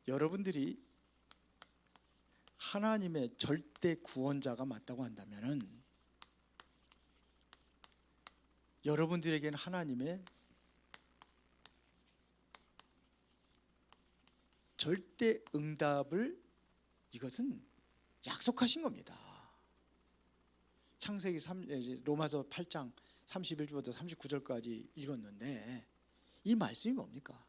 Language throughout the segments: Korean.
여러분들이 하나님의 절대 구원자가 맞다고 한다면은 여러분들에게는 하나님의 절대 응답을 이것은 약속하신 겁니다. 창세기 로마서 8장 31절부터 39절까지 읽었는데 이 말씀이 뭡니까?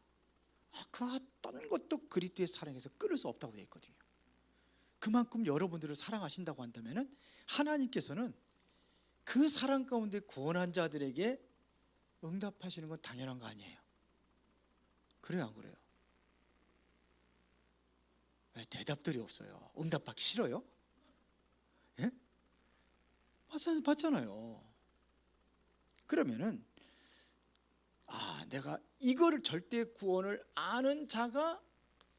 그 어떤 것도 그리스도의 사랑에서 끊을 수 없다고 되어 있거든요. 그만큼 여러분들을 사랑하신다고 한다면 하나님께서는 그 사랑 가운데 구원한 자들에게 응답하시는 건 당연한 거 아니에요? 그래요, 안 그래요? 왜 대답들이 없어요? 응답받기 싫어요? 예? 맞잖아요. 그러면은 내가 이거를 절대 구원을 아는 자가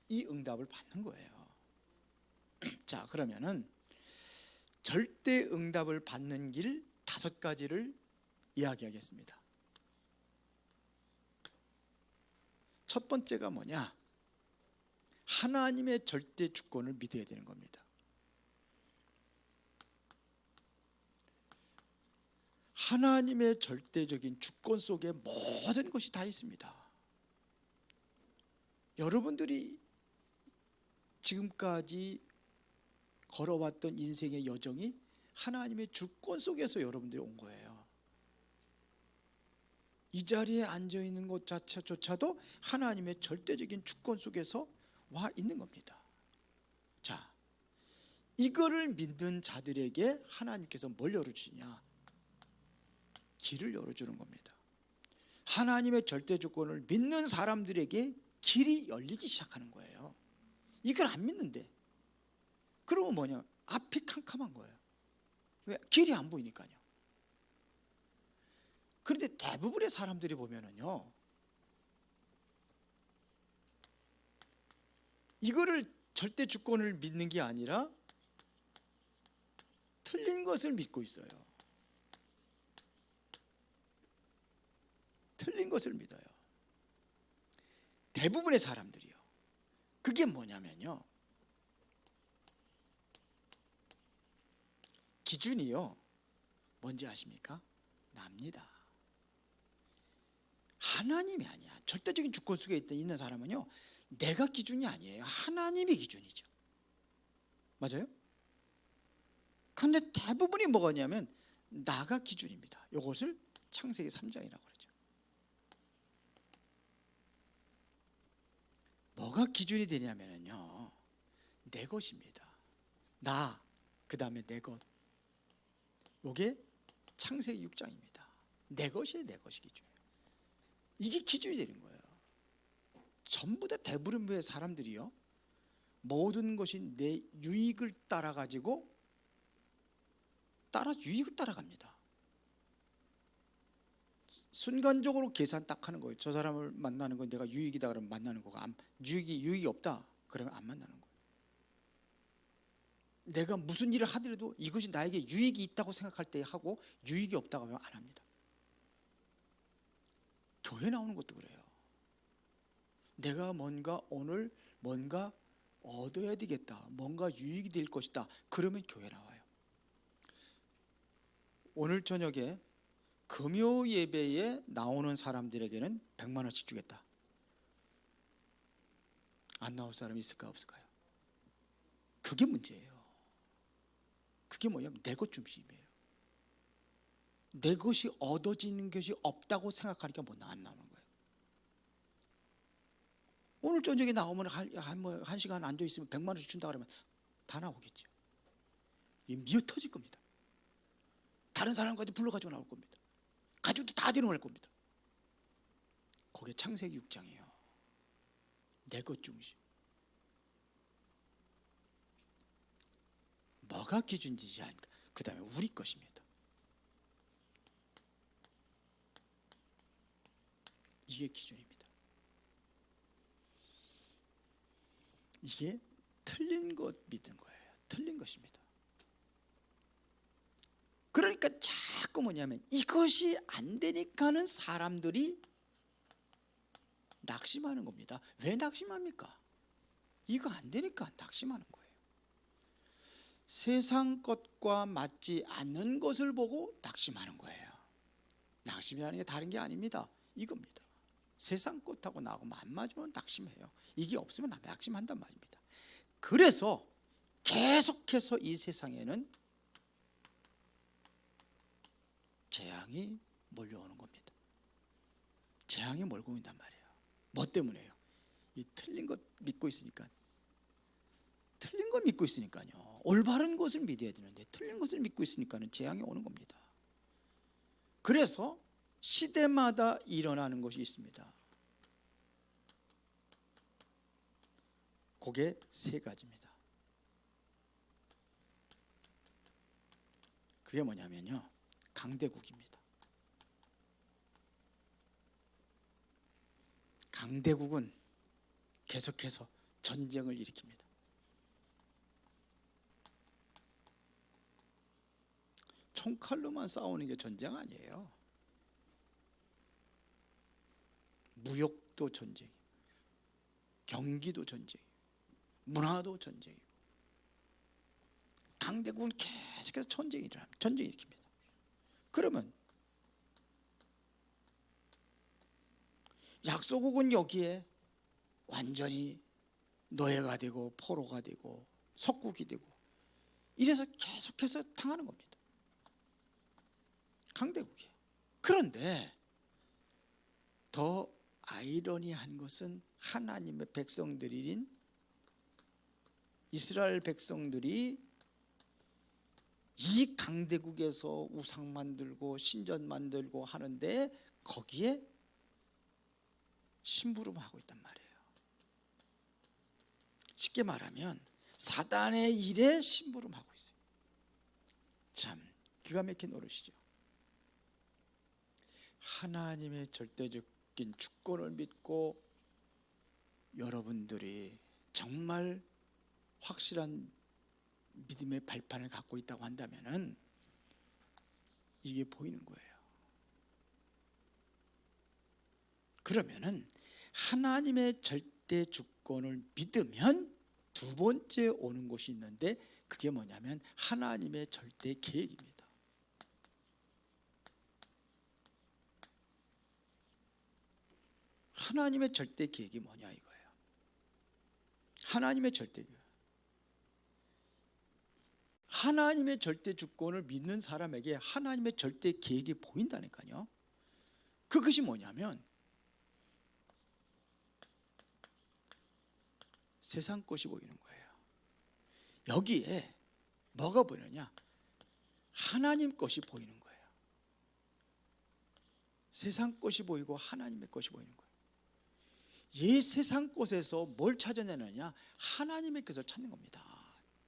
이 응답을 받는 거예요. 자, 그러면은 절대 응답을 받는 길 5가지를 이야기하겠습니다. 첫 번째가 뭐냐? 하나님의 절대 주권을 믿어야 되는 겁니다. 하나님의 절대적인 주권 속에 모든 것이 다 있습니다. 여러분들이 지금까지 걸어왔던 인생의 여정이 하나님의 주권 속에서 여러분들이 온 거예요. 이 자리에 앉아 있는 것 자체조차도 하나님의 절대적인 주권 속에서 와 있는 겁니다. 자, 이거를 믿는 자들에게 하나님께서 뭘 열어주시냐? 길을 열어주는 겁니다. 하나님의 절대 주권을 믿는 사람들에게 길이 열리기 시작하는 거예요. 이걸 안 믿는데 그러면 뭐냐? 앞이 캄캄한 거예요. 왜? 길이 안 보이니까요. 그런데 대부분의 사람들이 보면은요, 이거를 절대 주권을 믿는 게 아니라 틀린 것을 믿고 있어요. 틀린 것을 믿어요. 대부분의 사람들이요. 그게 뭐냐면요, 기준이요, 뭔지 아십니까? 납니다. 하나님이 아니야. 절대적인 주권 속에 있는 사람은요, 내가 기준이 아니에요. 하나님이 기준이죠. 맞아요? 그런데 대부분이 뭐냐면 나가 기준입니다. 이것을 창세기 3장이라고 그러죠. 뭐가 기준이 되냐면요, 내 것입니다. 나, 그 다음에 내 것. 이게 창세기 6장입니다. 내 것이에요. 내 것이 기준이에요. 이게 기준이 되는 거예요. 전부 다 대부분의 사람들이요, 모든 것이 내 유익을 따라가지고 유익을 따라갑니다. 순간적으로 계산 딱 하는 거예요. 저 사람을 만나는 건 내가 유익이다 그러면 만나는 거고, 유익이 없다 그러면 안 만나는 거예요. 내가 무슨 일을 하더라도 이것이 나에게 유익이 있다고 생각할 때 하고, 유익이 없다고 하면 안 합니다. 교회 나오는 것도 그래요. 내가 오늘 뭔가 얻어야 되겠다, 뭔가 유익이 될 것이다, 그러면 교회 나와요. 오늘 저녁에 금요 예배에 나오는 사람들에게는 100만 원씩 주겠다. 안 나올 사람이 있을까 없을까요? 그게 문제예요. 그게 뭐냐면 내 것 중심이에요. 내 것이 얻어지는 것이 없다고 생각하니까 안 나오는 거예요. 오늘 저녁에 나오면 한 시간 앉아있으면 100만 원씩 준다 그러면 다 나오겠죠. 이 미어 터질 겁니다. 다른 사람까지 불러가지고 나올 겁니다. 가족도 다 데려갈 겁니다. 그게 창세기 6장이에요. 내 것 중심. 뭐가 기준이지 않을까? 그 다음에 우리 것입니다. 이게 기준입니다. 이게 틀린 것 믿는 거예요. 틀린 것입니다. 그러니까 자꾸 뭐냐면 이것이 안 되니까는 사람들이 낙심하는 겁니다. 왜 낙심합니까? 이거 안 되니까 낙심하는 거예요. 세상 것과 맞지 않는 것을 보고 낙심하는 거예요. 낙심이라는 게 다른 게 아닙니다. 이겁니다. 세상 것하고 나하고 안 맞으면 낙심해요. 이게 없으면 낙심한단 말입니다. 그래서 계속해서 이 세상에는 재앙이 몰려오는 겁니다. 재앙이 몰고 온단 말이에요. 뭐 때문에요? 이 틀린 것 믿고 있으니까. 틀린 거 믿고 있으니까요. 올바른 것을 믿어야 되는데 틀린 것을 믿고 있으니까는 재앙이 오는 겁니다. 그래서 시대마다 일어나는 것이 있습니다. 그게 세 가지입니다. 그게 뭐냐면요, 강대국입니다. 강대국은 계속해서 전쟁을 일으킵니다. 총칼로만 싸우는 게 전쟁 아니에요. 무역도 전쟁, 경기도 전쟁, 문화도 전쟁이고, 강대국은 계속해서 전쟁을 일으킵니다. 그러면 약소국은 여기에 완전히 노예가 되고 포로가 되고 속국이 되고 이래서 계속해서 당하는 겁니다. 강대국이에요. 그런데 더 아이러니한 것은 하나님의 백성들인 이스라엘 백성들이 이 강대국에서 우상 만들고 신전 만들고 하는데 거기에 심부름하고 있단 말이에요. 쉽게 말하면 사단의 일에 심부름하고 있어요. 참 기가 막힌 노릇이죠. 하나님의 절대적인 주권을 믿고 여러분들이 정말 확실한 믿음의 발판을 갖고 있다고 한다면은 이게 보이는 거예요. 그러면은 하나님의 절대 주권을 믿으면 두 번째 오는 것이 있는데 그게 뭐냐면 하나님의 절대 계획입니다. 하나님의 절대 계획이 뭐냐 이거예요. 하나님의 절대 계획. 하나님의 절대 주권을 믿는 사람에게 하나님의 절대 계획이 보인다니까요. 그것이 뭐냐면 세상 것이 보이는 거예요. 여기에 뭐가 보이느냐? 하나님 것이 보이는 거예요. 세상 것이 보이고 하나님의 것이 보이는 거예요. 이 세상 것에서 뭘 찾아내느냐? 하나님의 것을 찾는 겁니다.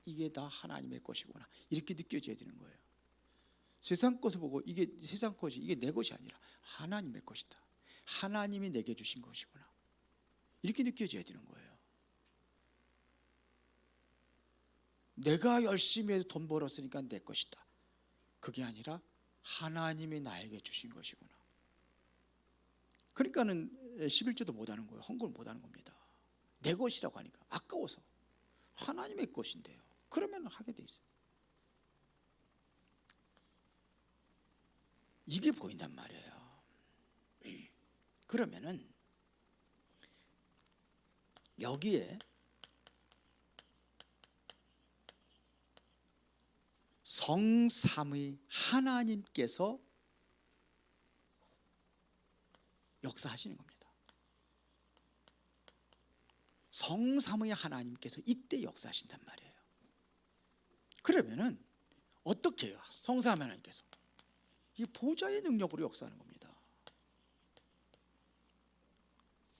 이게 다 하나님의 것이구나 이렇게 느껴져야 되는 거예요. 세상 것을 보고 이게 세상 것이 이게 내 것이 아니라 하나님의 것이다. 하나님이 내게 주신 것이구나 이렇게 느껴져야 되는 거예요. 내가 열심히 해서 돈 벌었으니까 내 것이다. 그게 아니라 하나님이 나에게 주신 것이구나. 그러니까는 11조도 못하는 거예요. 헌금을 못하는 겁니다. 내 것이라고 하니까 아까워서. 하나님의 것인데요. 그러면 하게 돼 있어요. 이게 보인단 말이에요. 그러면은 여기에 성삼위 하나님께서 역사하시는 겁니다. 성삼위 하나님께서 이때 역사하신단 말이에요. 그러면은 어떻게 해요? 성삼위 하나님께서 이 보좌의 능력으로 역사하는 겁니다.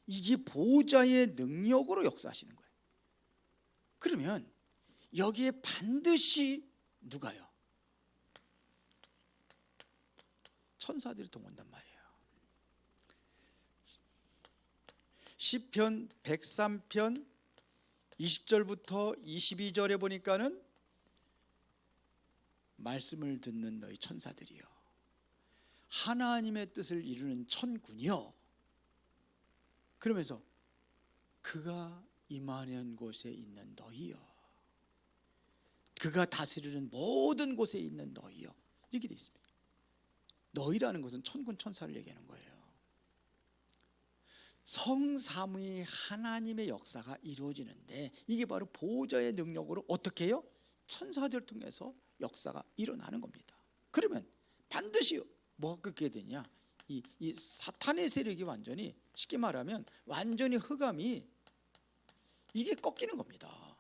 이게 보좌의 능력으로 역사하시는 거예요. 그러면 여기에 반드시 누가요? 천사들이 동원단 말이에요. 시편 103편 20절부터 22절에 보니까는 말씀을 듣는 너희 천사들이요 하나님의 뜻을 이루는 천군이요 그러면서 그가 임하는 곳에 있는 너희여, 그가 다스리는 모든 곳에 있는 너희여, 이렇게 되어 있습니다. 너희라는 것은 천군 천사를 얘기하는 거예요. 성삼위 하나님의 역사가 이루어지는데 이게 바로 보호자의 능력으로 어떻게 해요? 천사들 통해서 역사가 일어나는 겁니다. 그러면 반드시 뭐가 꺾게 되냐? 이 사탄의 세력이 완전히, 쉽게 말하면 완전히 흑암이 이게 꺾이는 겁니다.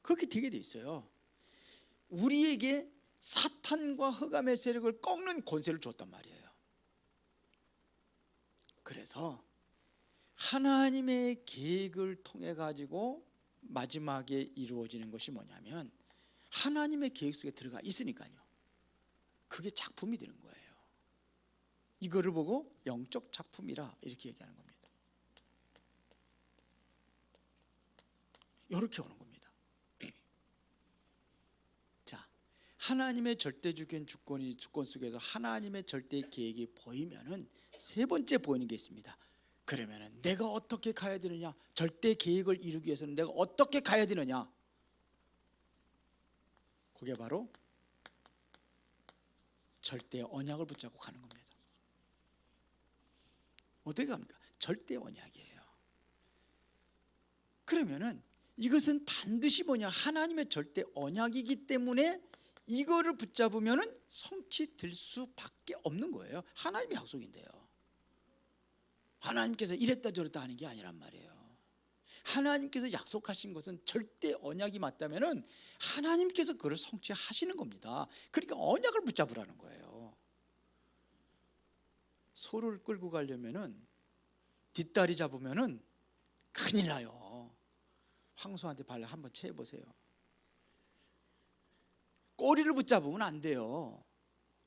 그렇게 되게 돼 있어요. 우리에게 사탄과 흑암의 세력을 꺾는 권세를 줬단 말이에요. 그래서 하나님의 계획을 통해 가지고 마지막에 이루어지는 것이 뭐냐면 하나님의 계획 속에 들어가 있으니까요. 그게 작품이 되는 거예요. 이거를 보고 영적 작품이라 이렇게 얘기하는 겁니다. 이렇게 오는 겁니다. 자, 하나님의 절대적인 주권 속에서 하나님의 절대 계획이 보이면은 세 번째 보이는 게 있습니다. 그러면은 내가 어떻게 가야 되느냐? 절대 계획을 이루기 위해서는 내가 어떻게 가야 되느냐? 그게 바로 절대 언약을 붙잡고 가는 겁니다. 어떻게 갑니까? 절대 언약이에요. 그러면은 이것은 반드시 뭐냐? 하나님의 절대 언약이기 때문에 이거를 붙잡으면은 성취될 수밖에 없는 거예요. 하나님의 약속인데요. 하나님께서 이랬다 저랬다 하는 게 아니란 말이에요. 하나님께서 약속하신 것은 절대 언약이 맞다면은 하나님께서 그걸 성취하시는 겁니다. 그러니까 언약을 붙잡으라는 거예요. 소를 끌고 가려면은 뒷다리 잡으면은 큰일 나요. 황소한테 발을 한번 채워보세요. 꼬리를 붙잡으면 안 돼요.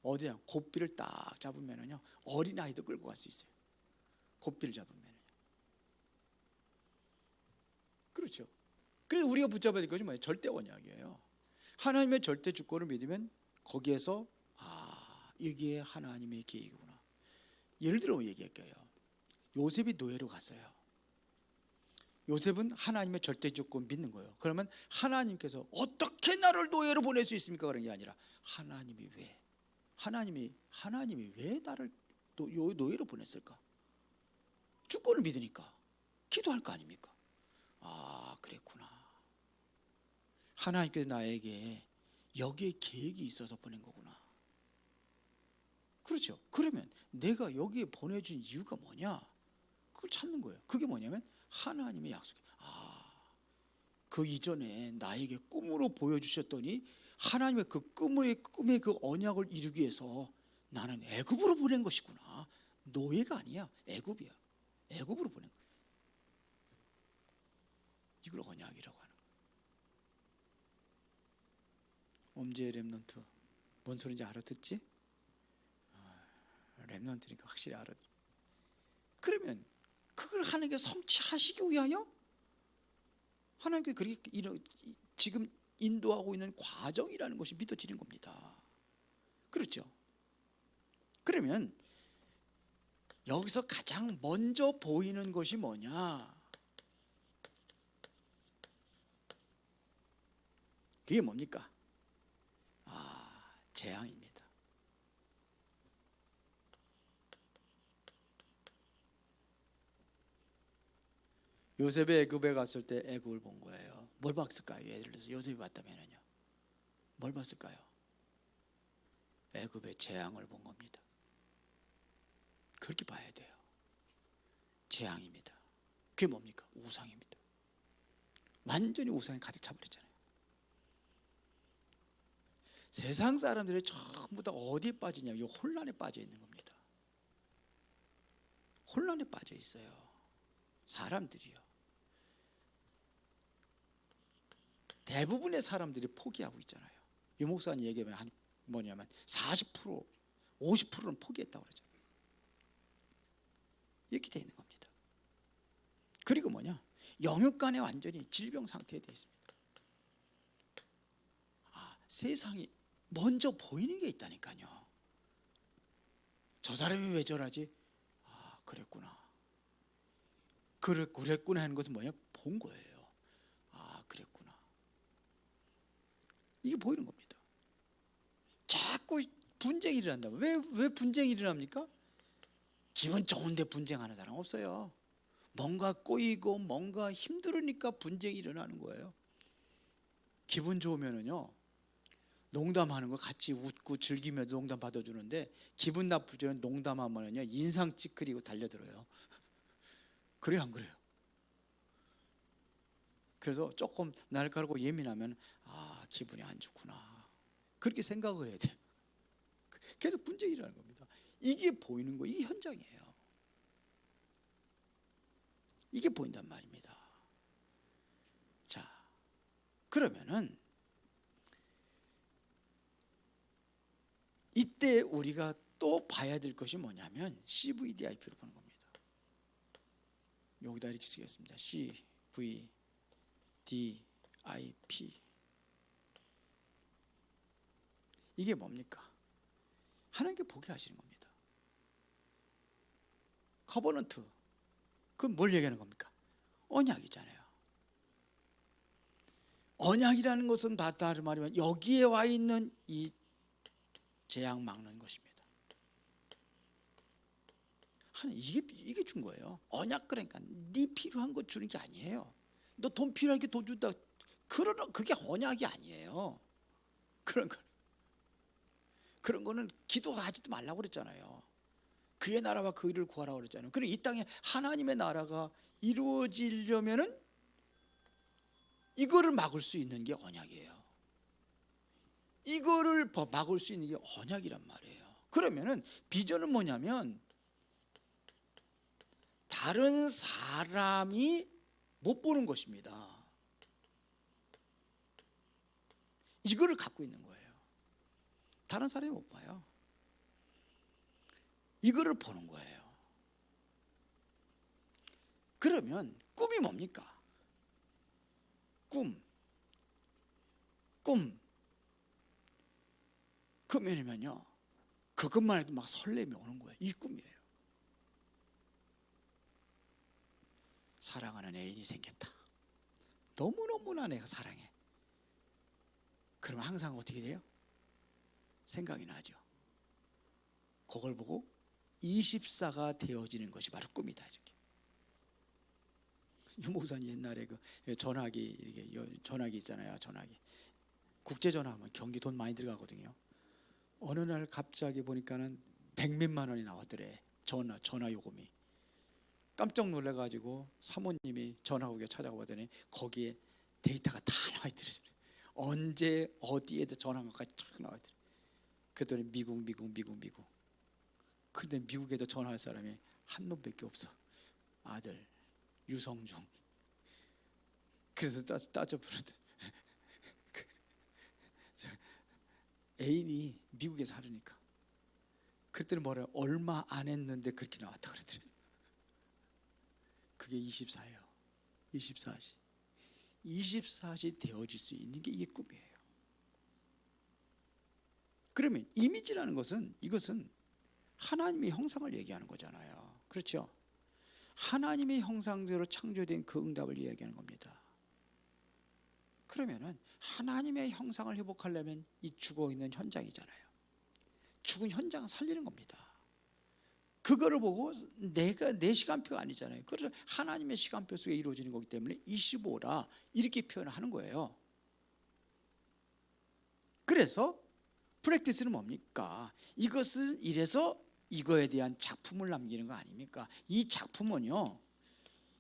어디야? 고삐를 딱 잡으면은요 어린아이도 끌고 갈 수 있어요. 고삐를 잡으면은요. 그렇죠. 그래서 우리가 붙잡아야 될 것이 뭐예요? 절대 언약이에요. 하나님의 절대 주권을 믿으면 거기에서 이게 하나님의 계획이구나. 예를 들어 얘기할게요. 요셉이 노예로 갔어요. 요셉은 하나님의 절대 주권 믿는 거예요. 그러면 하나님께서 어떻게 나를 노예로 보낼 수 있습니까? 그런 게 아니라 하나님이 왜? 하나님이 왜 나를 노예로 보냈을까? 주권을 믿으니까 기도할 거 아닙니까? 그랬구나. 하나님께서 나에게 여기에 계획이 있어서 보낸 거구나. 그렇죠. 그러면 내가 여기에 보내준 이유가 뭐냐? 그걸 찾는 거예요. 그게 뭐냐면 하나님의 약속. 그 이전에 나에게 꿈으로 보여주셨더니 하나님의 그 꿈의 그 언약을 이루기 위해서 나는 애굽으로 보낸 것이구나. 노예가 아니야. 애굽이야. 애굽으로 보낸 거야. 이걸 언약이라고 하는 거야. 엄지의 렘넌트 뭔 소리인지 알아듣지? 렘넌트니까 확실히 알아듣. 그러면 그걸 하나님께 성취하시기 위하여 하나님께 그렇게 지금 인도하고 있는 과정이라는 것이 믿어지는 겁니다. 그렇죠? 그러면 여기서 가장 먼저 보이는 것이 뭐냐? 그게 뭡니까? 재앙입니다. 요셉이 애굽에 갔을 때 애굽을 본 거예요. 뭘 봤을까요? 예를 들어서 요셉이 봤다면요. 뭘 봤을까요? 애굽의 재앙을 본 겁니다. 그렇게 봐야 돼요. 재앙입니다. 그게 뭡니까? 우상입니다. 완전히 우상에 가득 차버렸잖아요. 세상 사람들이 전부 다 어디에 빠지냐면 이 혼란에 빠져 있는 겁니다. 혼란에 빠져 있어요. 사람들이요. 대부분의 사람들이 포기하고 있잖아요. 유 목사님 얘기하면 한 뭐냐면 40%, 50%는 포기했다고 그러잖아요. 이렇게 돼 있는 겁니다. 그리고 뭐냐? 영육간에 완전히 질병 상태에 되어 있습니다. 세상이 먼저 보이는 게 있다니까요. 저 사람이 왜 저러지? 그랬구나. 그랬구나 하는 것은 뭐냐? 본 거예요. 아, 그랬구나. 이게 보이는 겁니다. 자꾸 분쟁이 일어난다. 왜 분쟁이 일어납니까? 기분 좋은데 분쟁하는 사람 없어요. 뭔가 꼬이고 뭔가 힘들으니까 분쟁이 일어나는 거예요. 기분 좋으면은요, 농담하는 거 같이 웃고 즐기면서 농담 받아주는데, 기분 나쁠 때는 농담하면은요 인상 찌푸리고 달려들어요. 그래요, 안 그래요? 그래서 조금 날카롭고 예민하면 아, 기분이 안 좋구나, 그렇게 생각을 해야 돼요. 계속 분쟁이 일어나는 겁니다. 이게 보이는 거예요. 이게 현장이에요. 이게 보인단 말입니다. 자, 그러면은 이때 우리가 또 봐야 될 것이 뭐냐면 CVDIP로 보는 겁니다. 여기다 이렇게 쓰겠습니다. CVDIP. 이게 뭡니까? 하나님께 보게 하시는 겁니다. 커버넌트, 그건 뭘 얘기하는 겁니까? 언약이잖아요. 언약이라는 것은 다른 말이면 여기에 와 있는 이 재앙 막는 것입니다. 하나님, 이게 준 거예요. 언약, 그러니까 네 필요한 거 주는 게 아니에요. 너 돈 필요하게 돈 준다, 그게 언약이 아니에요. 그런 거는 기도하지도 말라고 그랬잖아요. 그의 나라와 그 일을 구하라고 그랬잖아요. 그럼 이 땅에 하나님의 나라가 이루어지려면은 이거를 막을 수 있는 게 언약이에요. 이거를 막을 수 있는 게 언약이란 말이에요. 그러면은 비전은 뭐냐면 다른 사람이 못 보는 것입니다. 이거를 갖고 있는 거예요. 다른 사람이 못 봐요. 이거를 보는 거예요. 그러면 꿈이 뭡니까? 꿈. 그러면요, 그것만 해도 막 설렘이 오는 거예요. 이 꿈이에요. 사랑하는 애인이 생겼다. 너무너무나 내가 사랑해. 그러면 항상 어떻게 돼요? 생각이 나죠. 그걸 보고 24가 되어지는 것이 바로 꿈이다. 이렇게. 유목사님 옛날에 그 전화기, 이렇게 전화기 있잖아요. 전화기. 국제 전화하면 경기 돈 많이 들어가거든요. 어느 날 갑자기 보니까는 100몇만 원이 나왔더래. 전화 요금이. 깜짝 놀래가지고 사모님이 전화국에 찾아가 보더니 거기에 데이터가 다 나와 있더래요. 언제 어디에도 전화한 것까지 쫙 나와 있더래요. 그랬더니 미국. 근데 미국에도 전화할 사람이 한 놈밖에 없어. 아들 유성종. 그래서 따져 부르더니 애인이 미국에 살으니까. 그랬더니 뭐래요? 얼마 안 했는데 그렇게 나왔다 그랬더니. 그게 24예요. 24시. 24시 되어질 수 있는 게 이게 꿈이에요. 그러면 이미지라는 것은, 이것은 하나님의 형상을 얘기하는 거잖아요. 그렇죠? 하나님의 형상대로 창조된 그 응답을 이야기하는 겁니다. 그러면은 하나님의 형상을 회복하려면 이 죽어있는 현장이잖아요. 죽은 현장을 살리는 겁니다. 그거를 보고 내 시간표가 아니잖아요. 그래서 하나님의 시간표 속에 이루어지는 거기 때문에 25라 이렇게 표현을 하는 거예요. 그래서 프랙티스는 뭡니까? 이것을 이래서 이거에 대한 작품을 남기는 거 아닙니까? 이 작품은요,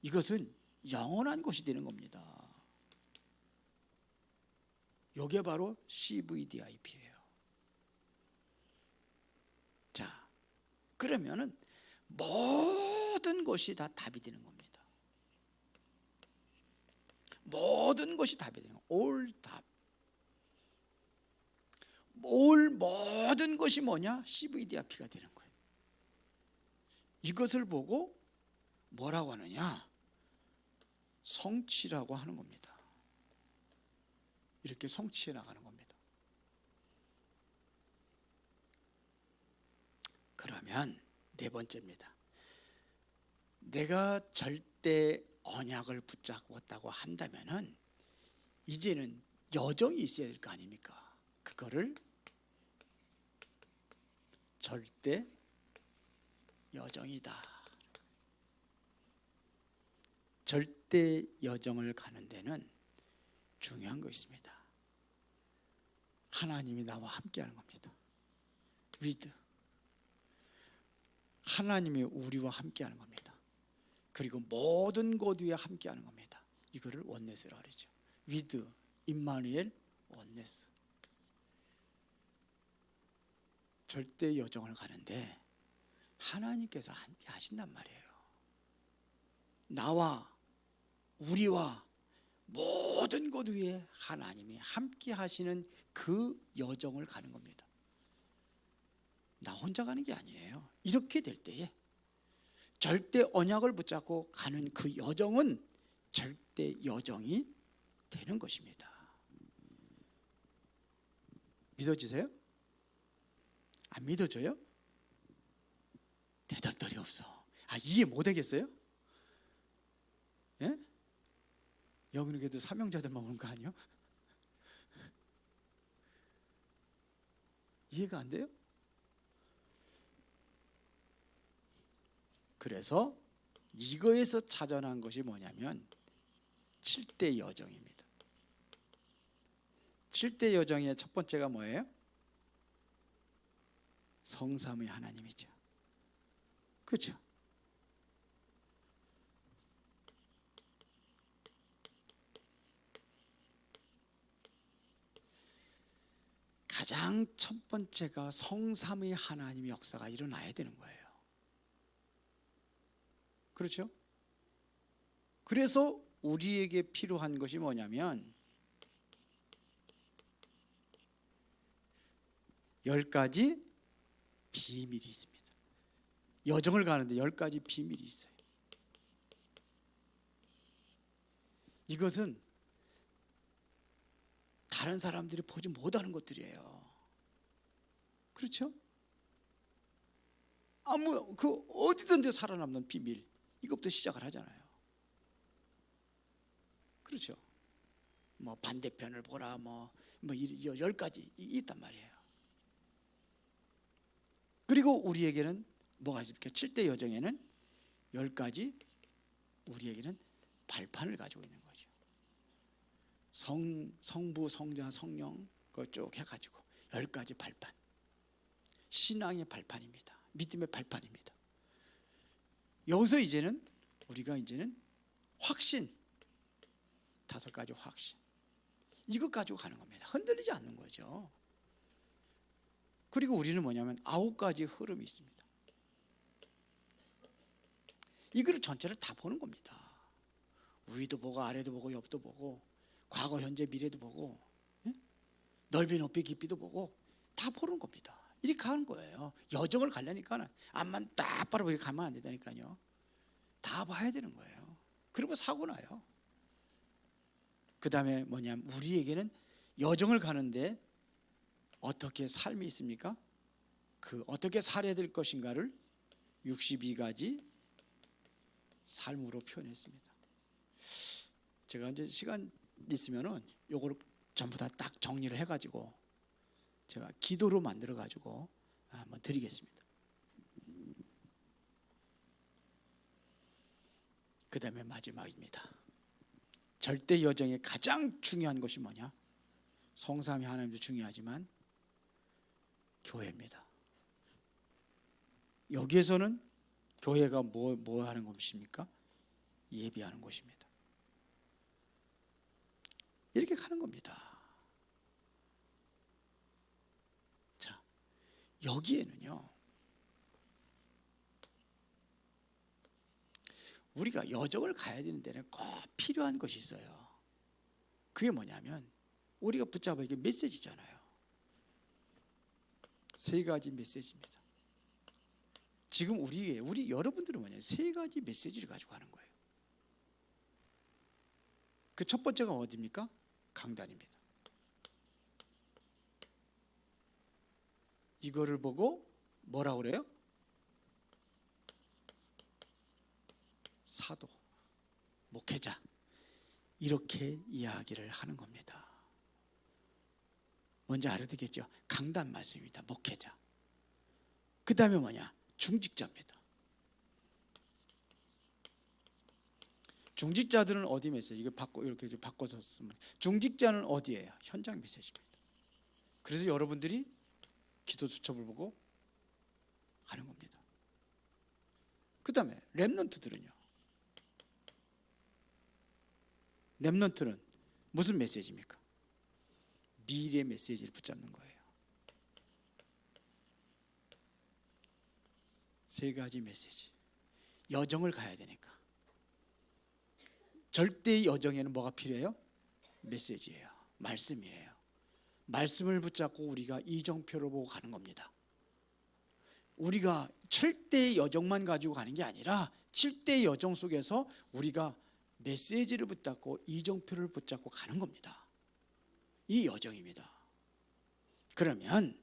이것은 영원한 것이 되는 겁니다. 이게 바로 CVDIP예요. 자, 그러면은 모든 것이 다 답이 되는 겁니다. 모든 것이 답이 되는 거예요. all 답. 모든 것이 뭐냐? CVDIP가 되는 거예요. 이것을 보고 뭐라고 하느냐? 성취라고 하는 겁니다. 이렇게 성취해 나가는 겁니다. 그러면 네 번째입니다. 내가 절대 언약을 붙잡았다고 한다면은 이제는 여정이 있어야 될 거 아닙니까? 그거를 절대 여정이다. 절대 여정을 가는 데는 중요한 거 있습니다. 하나님이 나와 함께하는 겁니다. with. 하나님이 우리와 함께하는 겁니다. 그리고 모든 것 위에 함께하는 겁니다. 이거를 원네스라고 그러죠. with 임마누엘 원네스. 절대 여정을 가는데 하나님께서 함께 하신단 말이에요. 나와 우리와 모든 것 위에 하나님이 함께 하시는 그 여정을 가는 겁니다. 나 혼자 가는 게 아니에요. 이렇게 될 때에 절대 언약을 붙잡고 가는 그 여정은 절대 여정이 되는 것입니다. 믿어지세요? 안 믿어져요? 대답들이 없어. 이해 못하겠어요? 예? 여기는 그래도 사명자들만 오는 거 아니에요? 이해가 안 돼요? 그래서 이거에서 찾아난 것이 뭐냐면 7대 여정입니다. 7대 여정의 첫 번째가 뭐예요? 성삼위 하나님이죠. 그렇죠? 가장 첫 번째가 성삼위 하나님의 역사가 일어나야 되는 거예요. 그렇죠? 그래서 우리에게 필요한 것이 뭐냐면 10가지 비밀이 있습니다. 여정을 가는데 10가지 비밀이 있어요. 이것은 다른 사람들이 보지 못하는 것들이에요. 그렇죠? 어디든지 살아남는 비밀, 이것부터 시작을 하잖아요. 그렇죠? 반대편을 보라, 10가지 있단 말이에요. 그리고 우리에게는 뭐가 있습니까? 7대 여정에는 10가지 우리에게는 발판을 가지고 있는 거죠. 성부, 성자, 성령 그걸 쭉 해가지고 10가지 발판. 신앙의 발판입니다. 믿음의 발판입니다. 여기서 이제는 우리가 확신, 5가지 확신, 이것 가지고 가는 겁니다. 흔들리지 않는 거죠. 그리고 우리는 뭐냐면 9가지 흐름이 있습니다. 이거를 전체를 다 보는 겁니다. 위도 보고 아래도 보고 옆도 보고 과거 현재 미래도 보고 넓이 높이 깊이도 보고 다 보는 겁니다. 이렇게 가는 거예요. 여정을 가려니까 앞만 딱 바라보고 이렇게 가면 안 된다니까요. 다 봐야 되는 거예요. 그리고 사고 나요. 그 다음에 뭐냐면 우리에게는 여정을 가는데 어떻게 삶이 있습니까? 어떻게 살아야 될 것인가를 62가지 삶으로 표현했습니다. 제가 이제 시간 있으면은 요거를 전부 다 딱 정리를 해가지고 제가 기도로 만들어가지고 한번 드리겠습니다. 그 다음에 마지막입니다. 절대 여정의 가장 중요한 것이 뭐냐? 성삼위 하나님도 중요하지만 교회입니다. 여기에서는 교회가 뭐 하는 것입니까? 예배하는 것입니다. 이렇게 가는 겁니다. 자, 여기에는요, 우리가 여정을 가야 되는 데는 꼭 필요한 것이 있어요. 그게 뭐냐면 우리가 붙잡아야 이게 메시지잖아요. 3가지 메시지입니다. 지금 우리 여러분들은 뭐냐? 3가지 메시지를 가지고 가는 거예요. 그 첫 번째가 어디입니까? 강단입니다. 이거를 보고 뭐라고 그래요? 사도. 목회자, 이렇게 이야기를 하는 겁니다. 먼저 알아듣겠죠? 강단 말씀입니다. 목회자. 그 다음에 뭐냐? 중직자입니다. 중직자들은 어디 메시지? 이거 이렇게 바꿔서 쓰면 중직자는 어디예요? 현장 메시지입니다. 그래서 여러분들이 기도 수첩을 보고 하는 겁니다. 그 다음에 렘넌트들은요. 렘넌트는 무슨 메시지입니까? 미래 메시지를 붙잡는 거예요. 세 가지 메시지. 여정을 가야 되니까. 절대 여정에는 뭐가 필요해요? 메시지예요. 말씀이에요. 말씀을 붙잡고 우리가 이정표를 보고 가는 겁니다. 우리가 7대의 여정만 가지고 가는 게 아니라 7대의 여정 속에서 우리가 메시지를 붙잡고 이정표를 붙잡고 가는 겁니다. 이 여정입니다. 그러면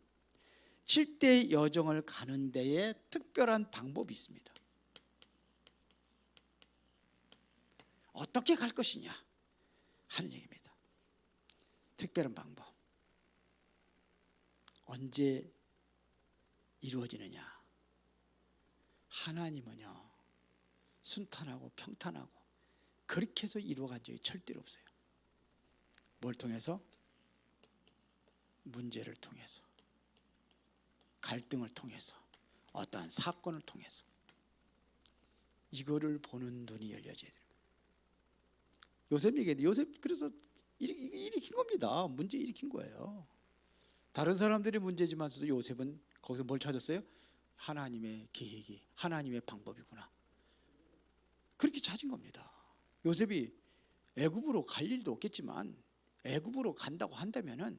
7대의 여정을 가는 데에 특별한 방법이 있습니다. 어떻게 갈 것이냐 하는 얘기입니다. 특별한 방법. 언제 이루어지느냐? 하나님은요, 순탄하고 평탄하고 그렇게 해서 이루어간 적이 절대로 없어요. 뭘 통해서? 문제를 통해서, 갈등을 통해서, 어떠한 사건을 통해서. 이거를 보는 눈이 열려져야 돼요. 요셉 얘기했는데 요셉 그래서 일으킨 겁니다. 문제 일으킨 거예요. 다른 사람들의 문제지만서도 요셉은 거기서 뭘 찾았어요? 하나님의 계획이, 하나님의 방법이구나. 그렇게 찾은 겁니다. 요셉이 애굽으로 갈 일도 없겠지만 애굽으로 간다고 한다면은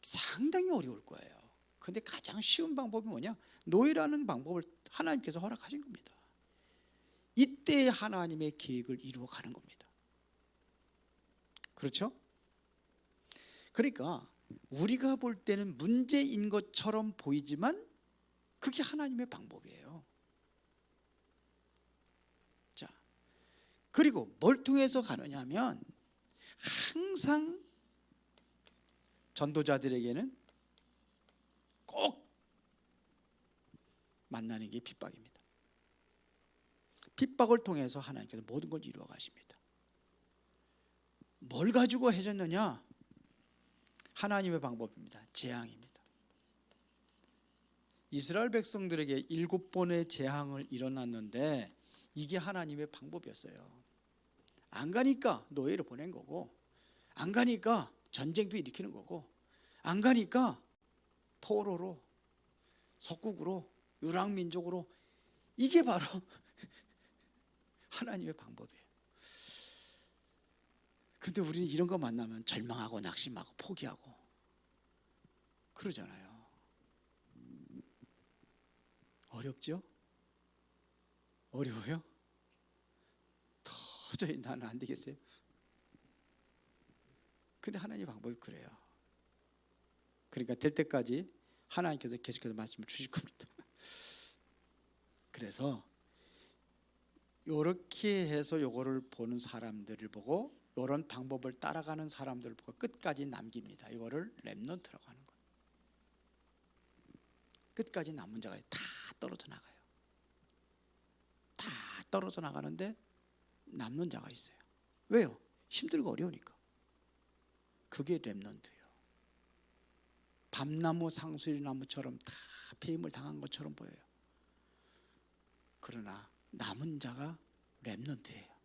상당히 어려울 거예요. 그런데 가장 쉬운 방법이 뭐냐? 노예라는 방법을 하나님께서 허락하신 겁니다. 이때 하나님의 계획을 이루어 가는 겁니다. 그렇죠? 그러니까 우리가 볼 때는 문제인 것처럼 보이지만 그게 하나님의 방법이에요. 자, 그리고 뭘 통해서 가느냐 하면 항상 전도자들에게는 꼭 만나는 게 핍박입니다. 핍박을 통해서 하나님께서 모든 걸 이루어 가십니다. 뭘 가지고 해줬느냐? 하나님의 방법입니다. 재앙입니다. 이스라엘 백성들에게 7번의 재앙을 일어났는데 이게 하나님의 방법이었어요. 안 가니까 노예로 보낸 거고, 안 가니까 전쟁도 일으키는 거고, 안 가니까 포로로, 속국으로, 유랑민족으로. 이게 바로 하나님의 방법이에요. 근데 우리는 이런 거 만나면 절망하고 낙심하고 포기하고 그러잖아요. 어렵죠? 어려워요? 도저히 나는 안 되겠어요. 근데 하나님의 방법이 그래요. 그러니까 될 때까지 하나님께서 계속해서 말씀을 주실 겁니다. 그래서 이렇게 해서 요거를 보는 사람들을 보고, 이런 방법을 따라가는 사람들을 보고 끝까지 남깁니다. 이거를 렘넌트라고 하는 거예요. 끝까지 남은 자가 다 떨어져 나가요. 다 떨어져 나가는데 남는 자가 있어요. 왜요? 힘들고 어려우니까. 그게 렘넌트예요. 밤나무 상수리나무처럼 다 폐임을 당한 것처럼 보여요. 그러나 남은 자가 렘넌트예요.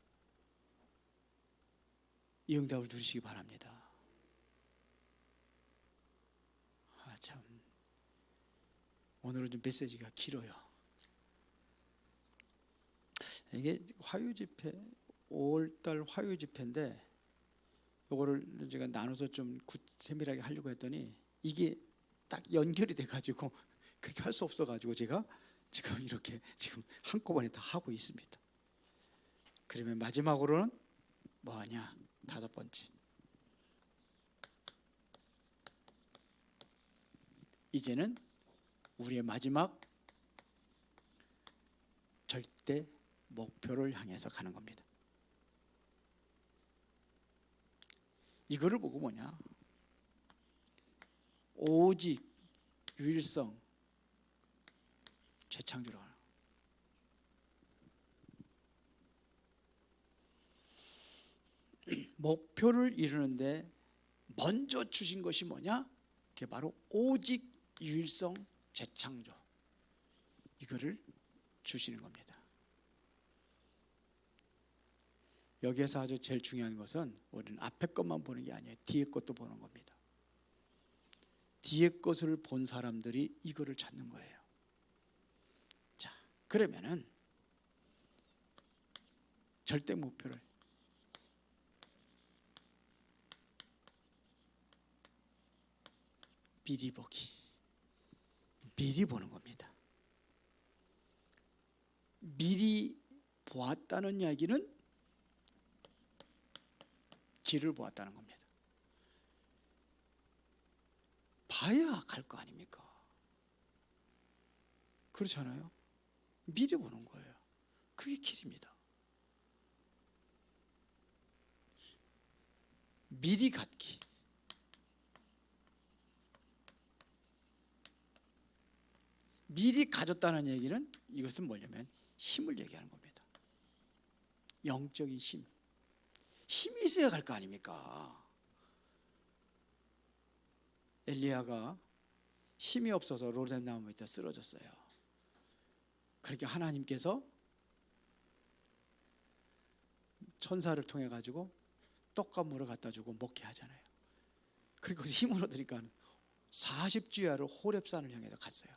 이 응답을 누리시기 바랍니다. 참, 오늘은 좀 메시지가 길어요. 이게 화요 집회, 5월달 화요 집회인데 이거를 제가 나눠서 좀 세밀하게 하려고 했더니 이게 딱 연결이 돼가지고 그렇게 할 수 없어가지고 제가 지금 이렇게 지금 한꺼번에 다 하고 있습니다. 그러면 마지막으로는 뭐하냐? 5번째. 이제는 우리의 마지막 절대 목표를 향해서 가는 겁니다. 이거를 보고 뭐냐? 오직 유일성 재창조라고 하는. 목표를 이루는데 먼저 주신 것이 뭐냐? 그게 바로 오직 유일성 재창조. 이거를 주시는 겁니다. 여기에서 아주 제일 중요한 것은 우리는 앞에 것만 보는 게 아니에요. 뒤에 것도 보는 겁니다. 뒤에 것을 본 사람들이 이거를 찾는 거예요. 자, 그러면은 절대 목표를 미리 보기, 미리 보는 겁니다. 미리 보았다는 이야기는 길을 보았다는 겁니다. 봐야 갈 거 아닙니까? 그렇잖아요. 미리 보는 거예요. 그게 길입니다. 미리 갖기. 미리 가졌다는 얘기는 이것은 뭐냐면 힘을 얘기하는 겁니다. 영적인 힘. 힘이 있어야 갈 거 아닙니까? 엘리야가 힘이 없어서 로뎀 나무 밑에 쓰러졌어요. 그렇게 하나님께서 천사를 통해 가지고 떡과 물을 갖다 주고 먹게 하잖아요. 그리고 힘을 얻으니까 40주야로 호렙산을 향해서 갔어요.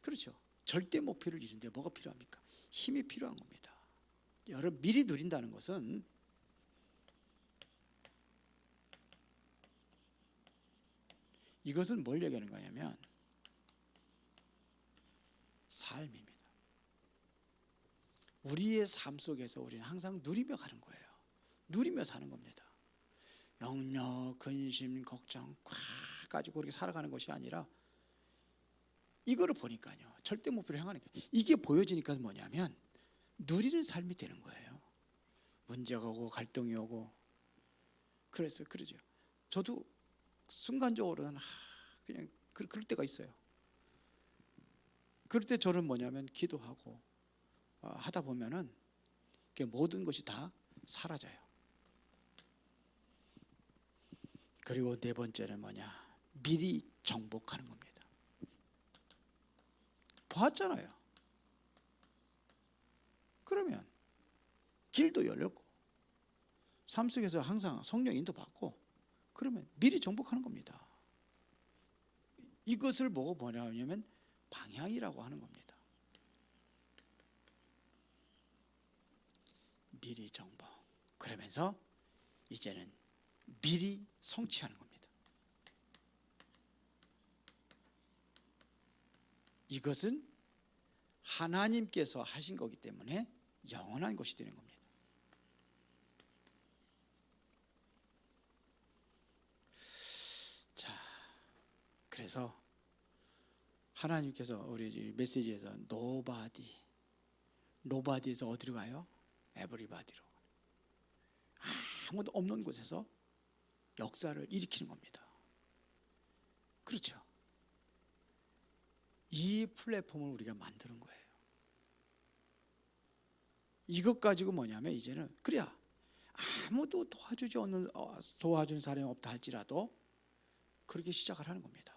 그렇죠. 절대 목표를 이루는데 뭐가 필요합니까? 힘이 필요한 겁니다. 여러분, 미리 누린다는 것은 이것은 뭘 얘기하는 거냐면 삶입니다. 우리의 삶 속에서 우리는 항상 누리며 가는 거예요. 누리며 사는 겁니다. 영역, 근심, 걱정 꽉 가지고 그렇게 살아가는 것이 아니라 이거를 보니까요, 절대 목표를 향하니까 이게 보여지니까 뭐냐면 누리는 삶이 되는 거예요. 문제가 오고 갈등이 오고. 그래서 그러죠. 저도 순간적으로는 그냥 그럴 때가 있어요. 그럴 때 저는 뭐냐면 기도하고 하다 보면은 모든 것이 다 사라져요. 그리고 네 번째는 뭐냐? 미리 정복하는 겁니다. 봤잖아요. 그러면 길도 열렸고 삶 속에서 항상 성령 인도 받고 그러면 미리 정복하는 겁니다. 이것을 보고 뭐냐면 방향이라고 하는 겁니다. 미리 정복. 그러면서 이제는 미리 성취하는 겁니다. 이것은 하나님께서 하신 거기 때문에 영원한 것이 되는 겁니다. 자, 그래서 하나님께서 우리 메시지에서 노바디에서 어디로 가요? 에브리바디로. 아무도 없는 곳에서 역사를 일으키는 겁니다. 그렇죠. 이 플랫폼을 우리가 만드는 거예요. 이것 가지고 뭐냐면 이제는 그래야 아무도 도와준 사람이 없다 할지라도 그렇게 시작을 하는 겁니다.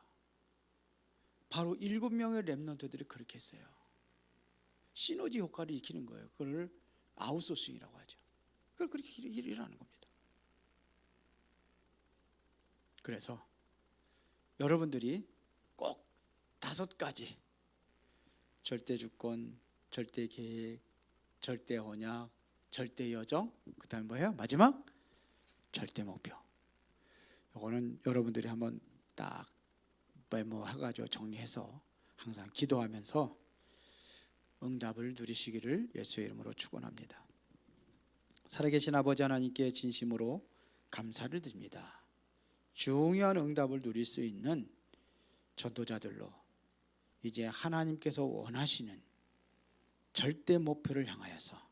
바로 7명의 렘넌트들이 그렇게 했어요. 시너지 효과를 일으키는 거예요. 그걸 아웃소싱이라고 하죠. 그걸 그렇게 일어나는 겁니다. 그래서 여러분들이 꼭 5가지 절대 주권, 절대 계획, 절대 언약, 절대 여정, 그 다음에 뭐예요? 마지막 절대 목표. 이거는 여러분들이 한번 딱 메모해가지고 정리해서 항상 기도하면서 응답을 누리시기를 예수의 이름으로 축원합니다. 살아계신 아버지 하나님께 진심으로 감사를 드립니다. 중요한 응답을 누릴 수 있는 전도자들로 이제 하나님께서 원하시는 절대 목표를 향하여서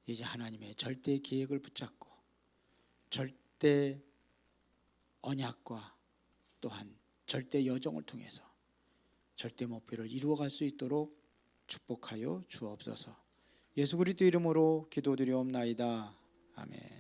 이제 하나님의 절대 계획을 붙잡고 절대 언약과 또한 절대 여정을 통해서 절대 목표를 이루어갈 수 있도록 축복하여 주옵소서. 예수 그리스도 이름으로 기도드리옵나이다. 아멘.